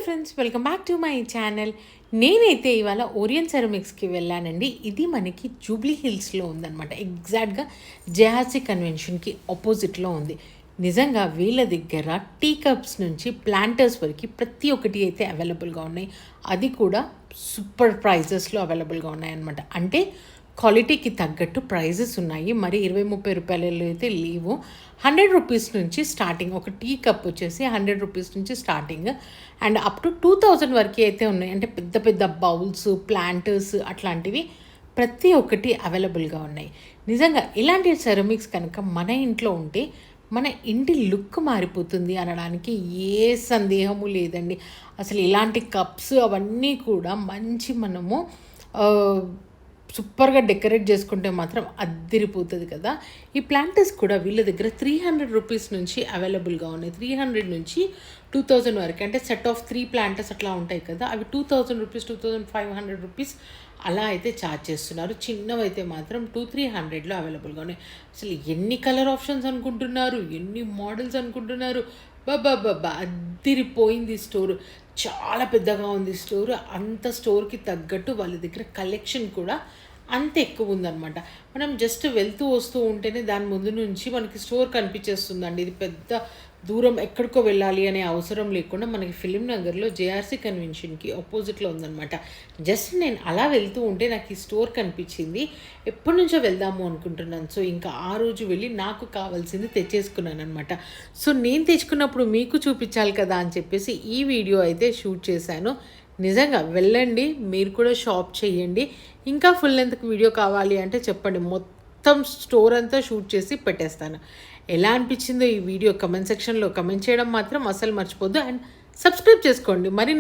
Friends, welcome back to my channel. నేనైతే ఇవాళ Orion సెరమిక్స్కి వెళ్ళానండి. ఇది మనకి జూబ్లీ హిల్స్లో ఉందన్నమాట. ఎగ్జాక్ట్గా జేఆర్సీ కన్వెన్షన్కి ఆపోజిట్లో ఉంది. నిజంగా వీళ్ళ దగ్గర టీ కప్స్ నుంచి ప్లాంటర్స్ వరకు ప్రతి ఒక్కటి అయితే అవైలబుల్గా ఉన్నాయి. అది కూడా సూపర్ ప్రైజెస్లో అవైలబుల్గా ఉన్నాయన్నమాట. అంటే క్వాలిటీకి తగ్గట్టు ప్రైజెస్ ఉన్నాయి. మరి 20-30 రూపాయలలో అయితే లేవు. 100 రూపీస్ నుంచి స్టార్టింగ్. ఒక టీ కప్ వచ్చేసి 100 రూపీస్ నుంచి స్టార్టింగ్ అండ్ అప్ టు 2000 వరకు అయితే ఉన్నాయి. అంటే పెద్ద పెద్ద బౌల్స్, ప్లాంటర్స్ అట్లాంటివి ప్రతి ఒక్కటి అవైలబుల్గా ఉన్నాయి. నిజంగా ఇలాంటి సెరమిక్స్ కనుక మన ఇంట్లో ఉంటే మన ఇంటి లుక్ మారిపోతుంది అనడానికి ఏ సందేహము లేదండి. అసలు ఇలాంటి కప్స్ అవన్నీ కూడా మంచి మనము సూపర్గా డెకరేట్ చేసుకుంటే మాత్రం అద్దిరిపోతుంది కదా. ఈ ప్లాంటర్స్ కూడా వీళ్ళ దగ్గర 300 రూపీస్ నుంచి అవైలబుల్గా ఉన్నాయి. 300 నుంచి 2000 వరకు. అంటే సెట్ ఆఫ్ 3 ప్లాంటర్స్ అట్లా ఉంటాయి కదా, అవి 2000 రూపీస్, 2500 రూపీస్ అలా అయితే ఛార్జ్ చేస్తున్నారు. చిన్నవైతే మాత్రం 200-300లో అవైలబుల్గా ఉన్నాయి. అసలు ఎన్ని కలర్ ఆప్షన్స్ అనుకుంటున్నారు, ఎన్ని మోడల్స్ అనుకుంటున్నారు. బాబా అద్దిరిపోయింది స్టోర్. చాలా పెద్దగా ఉంది స్టోర్. అంత స్టోర్కి తగ్గట్టు వాళ్ళ దగ్గర కలెక్షన్ కూడా అంత ఎక్కువ ఉందన్నమాట. మనం జస్ట్ వెళ్తూ వస్తూ ఉంటేనే దాని ముందు నుంచి మనకి స్టోర్ కనిపించేస్తుందండి. ఇది పెద్ద దూరం ఎక్కడికో వెళ్ళాలి అనే అవసరం లేకుండా మనకి ఫిలిం నగర్లో జేఆర్సీ కన్వెన్షన్కి ఆపోజిట్లో ఉందన్నమాట. జస్ట్ నేను అలా వెళ్తూ ఉంటే నాకు ఈ స్టోర్ కనిపించింది. ఎప్పటి నుంచో వెళ్దాము అనుకుంటున్నాను. సో ఇంకా ఆ రోజు వెళ్ళి నాకు కావాల్సింది తెచ్చేసుకున్నాను అనమాట. సో నేను తెచ్చుకున్నప్పుడు మీకు చూపించాలి కదా అని చెప్పేసి ఈ వీడియో అయితే షూట్ చేశాను. నిజంగా వెళ్ళండి, మీరు కూడా షాప్ చేయండి. ఇంకా ఫుల్ లెంత్ వీడియో కావాలి అంటే చెప్పండి, మొత్తం స్టోర్ అంతా షూట్ చేసి పెట్టేస్తాను. ఎలా అనిపించిందో ఈ వీడియో కమెంట్ సెక్షన్లో కమెంట్ చేయడం మాత్రం అసలు మర్చిపోద్దు. అండ్ సబ్స్క్రైబ్ చేసుకోండి. మరి